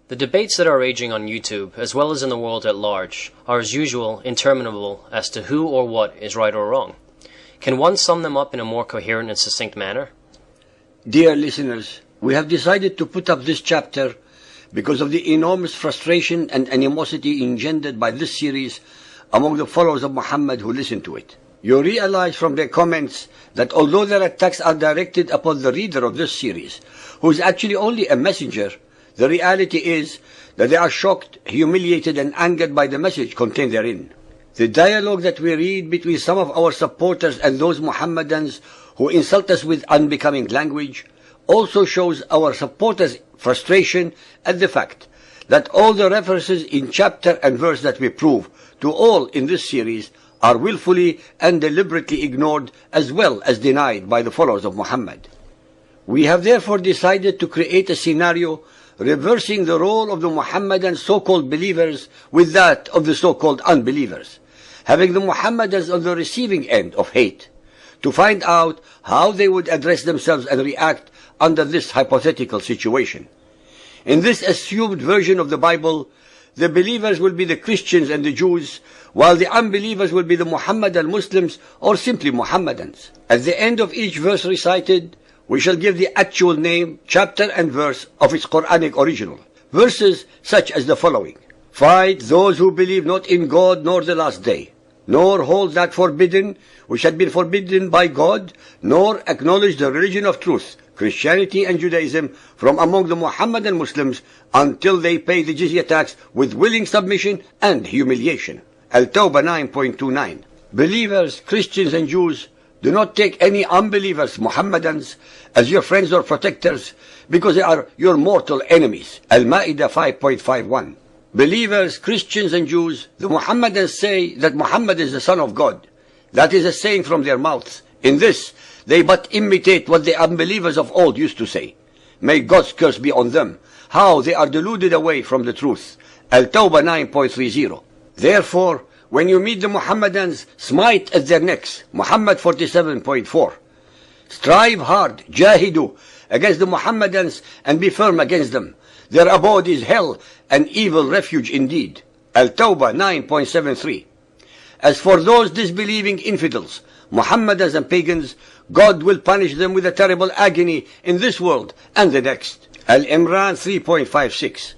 The debates that are raging on YouTube, as well as in the world at large, are as usual interminable as to who or what is right or wrong. Can one sum them up in a more coherent and succinct manner? Dear listeners, we have decided to put up this chapter because of the enormous frustration and animosity engendered by this series among the followers of Muhammad who listen to it. You realize from their comments that although their attacks are directed upon the reader of this series, who is actually only a messenger, the reality is that they are shocked, humiliated, and angered by the message contained therein. The dialogue that we read between some of our supporters and those Muhammadans who insult us with unbecoming language also shows our supporters' frustration at the fact that all the references in chapter and verse that we prove to all in this series are willfully and deliberately ignored as well as denied by the followers of Muhammad. We have therefore decided to create a scenario reversing the role of the Muhammadan so-called believers with that of the so-called unbelievers, having the Muhammadans on the receiving end of hate, to find out how they would address themselves and react under this hypothetical situation. In this assumed version of the Bible, the believers will be the Christians and the Jews, while the unbelievers will be the Muhammadan Muslims or simply Muhammadans. At the end of each verse recited, we shall give the actual name, chapter and verse of its Quranic original. Verses such as the following: Fight those who believe not in God nor the last day, nor hold that forbidden which had been forbidden by God, nor acknowledge the religion of truth, Christianity and Judaism, from among the Muhammadan Muslims until they pay the jizya tax with willing submission and humiliation. Al-Tawbah 9.29. Believers, Christians and Jews, do not take any unbelievers, Muhammadans, as your friends or protectors, because they are your mortal enemies. Al-Ma'idah 5.51. Believers, Christians and Jews, the Muhammadans say that Muhammad is the Son of God. That is a saying from their mouths. In this, they but imitate what the unbelievers of old used to say. May God's curse be on them. How they are deluded away from the truth. Al-Tawbah 9.30. Therefore, when you meet the Muhammadans, smite at their necks. Muhammad 47.4. Strive hard, jahidu, against the Muhammadans and be firm against them. Their abode is hell, an evil refuge indeed. Al-Tawbah 9.73. As for those disbelieving infidels, Muhammadans and pagans, God will punish them with a terrible agony in this world and the next. Al-Imran 3.56.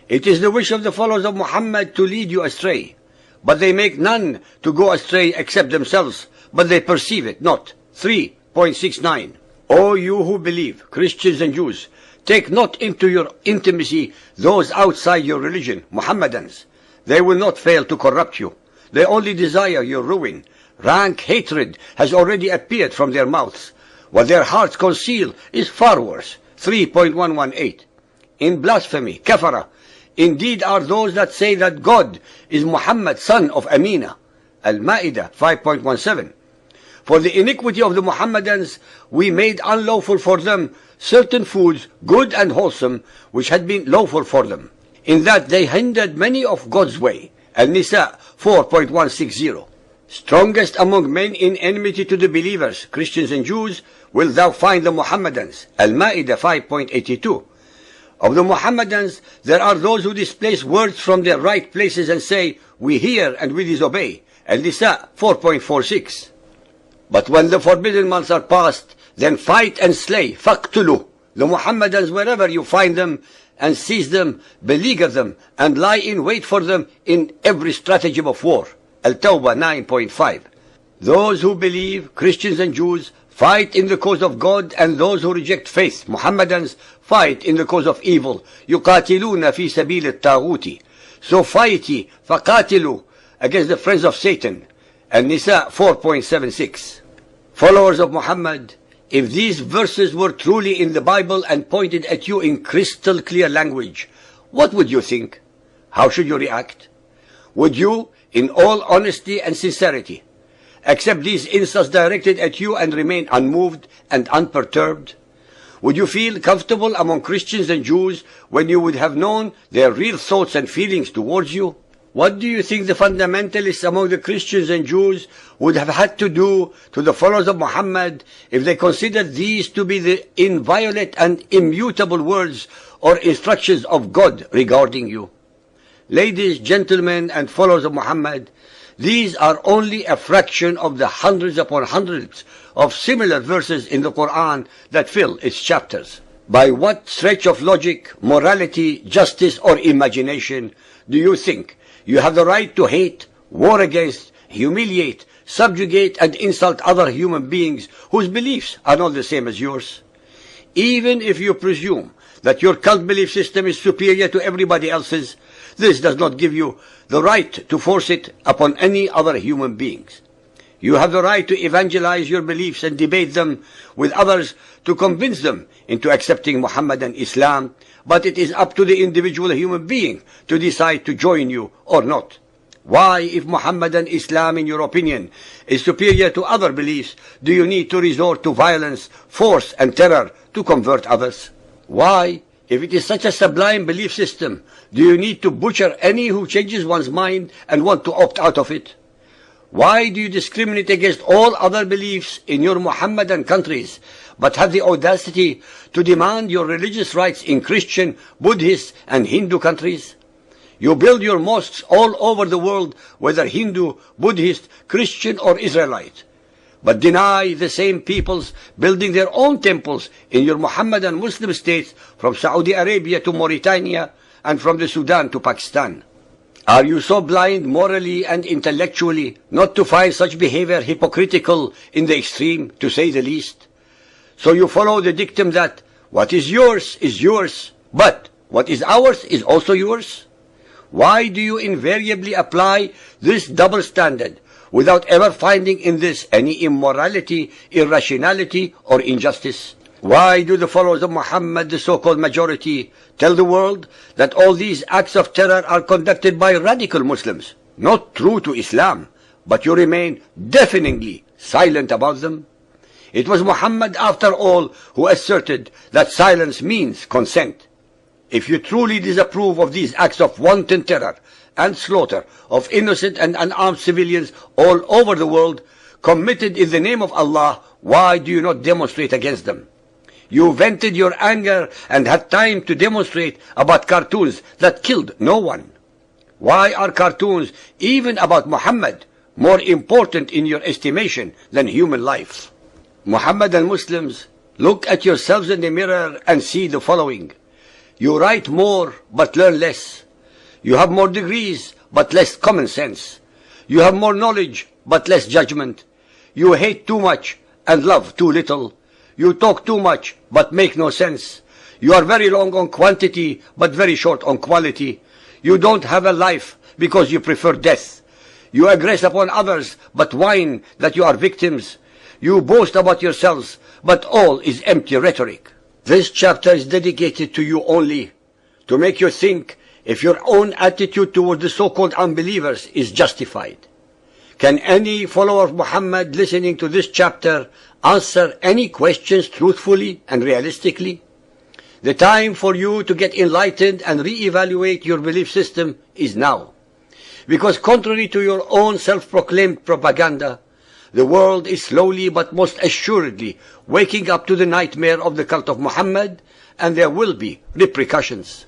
It is the wish of the followers of Muhammad to lead you astray, but they make none to go astray except themselves, but they perceive it not. 3.69. O you who believe, Christians and Jews, take not into your intimacy those outside your religion, Muhammadans. They will not fail to corrupt you. They only desire your ruin. Rank hatred has already appeared from their mouths. What their hearts conceal is far worse. 3.118. In blasphemy, kafara, indeed are those that say that God is Muhammad, son of Amina. Al-Ma'idah 5.17. For the iniquity of the Muhammadans, we made unlawful for them certain foods, good and wholesome, which had been lawful for them, in that they hindered many of God's way. Al-Nisa 4.160. Strongest among men in enmity to the believers, Christians and Jews, will thou find the Muhammadans. Al-Ma'idah 5.82. Of the Muhammadans, there are those who displace words from their right places and say, we hear and we disobey. Al-Nisa 4.46. But when the forbidden months are past, then fight and slay, faqtulu, the Muhammadans wherever you find them, and seize them, beleaguer them, and lie in wait for them in every stratagem of war. Al-Tawbah 9.5. Those who believe, Christians and Jews, fight in the cause of God, and those who reject faith, Muhammadans, fight in the cause of evil. يُقَاتِلُونَ فِي سَبِيلِ الطَّاغُوتِ. So fight ye, فَقَاتِلُوا, against the friends of Satan. An-Nisa 4.76. Followers of Muhammad, if these verses were truly in the Bible and pointed at you in crystal clear language, what would you think? How should you react? Would you, in all honesty and sincerity, accept these insults directed at you and remain unmoved and unperturbed? Would you feel comfortable among Christians and Jews when you would have known their real thoughts and feelings towards you? What do you think the fundamentalists among the Christians and Jews would have had to do to the followers of Muhammad if they considered these to be the inviolate and immutable words or instructions of God regarding you. Ladies, gentlemen, and followers of Muhammad, these are only a fraction of the hundreds upon hundreds of similar verses in the Quran that fill its chapters. By what stretch of logic, morality, justice, or imagination do you think you have the right to hate, war against, humiliate, subjugate, and insult other human beings whose beliefs are not the same as yours? Even if you presume that your cult belief system is superior to everybody else's, this does not give you the right to force it upon any other human beings. You have the right to evangelize your beliefs and debate them with others to convince them into accepting Muhammad and Islam, but it is up to the individual human being to decide to join you or not. Why, if Muhammad and Islam, in your opinion, is superior to other beliefs, do you need to resort to violence, force, and terror to convert others? Why, if it is such a sublime belief system, do you need to butcher any who changes one's mind and want to opt out of it? Why do you discriminate against all other beliefs in your Muhammadan countries, but have the audacity to demand your religious rights in Christian, Buddhist, and Hindu countries? You build your mosques all over the world, whether Hindu, Buddhist, Christian, or Israelite, but deny the same peoples building their own temples in your Muhammadan Muslim states from Saudi Arabia to Mauritania and from the Sudan to Pakistan. Are you so blind morally and intellectually not to find such behavior hypocritical in the extreme, to say the least? So you follow the dictum that what is yours, but what is ours is also yours? Why do you invariably apply this double standard without ever finding in this any immorality, irrationality, or injustice? Why do the followers of Muhammad, the so-called majority, tell the world that all these acts of terror are conducted by radical Muslims, not true to Islam, but you remain deafeningly silent about them? It was Muhammad, after all, who asserted that silence means consent. If you truly disapprove of these acts of wanton terror and slaughter of innocent and unarmed civilians all over the world, committed in the name of Allah, why do you not demonstrate against them? You vented your anger and had time to demonstrate about cartoons that killed no one. Why are cartoons, even about Muhammad, more important in your estimation than human life? Muhammadan Muslims, look at yourselves in the mirror and see the following. You write more, but learn less. You have more degrees, but less common sense. You have more knowledge, but less judgment. You hate too much and love too little. You talk too much, but make no sense. You are very long on quantity, but very short on quality. You don't have a life because you prefer death. You aggress upon others, but whine that you are victims. You boast about yourselves, but all is empty rhetoric. This chapter is dedicated to you only, to make you think if your own attitude toward the so-called unbelievers is justified. Can any follower of Muhammad listening to this chapter answer any questions truthfully and realistically? The time for you to get enlightened and re-evaluate your belief system is now. Because contrary to your own self-proclaimed propaganda, the world is slowly but most assuredly waking up to the nightmare of the cult of Muhammad, and there will be repercussions.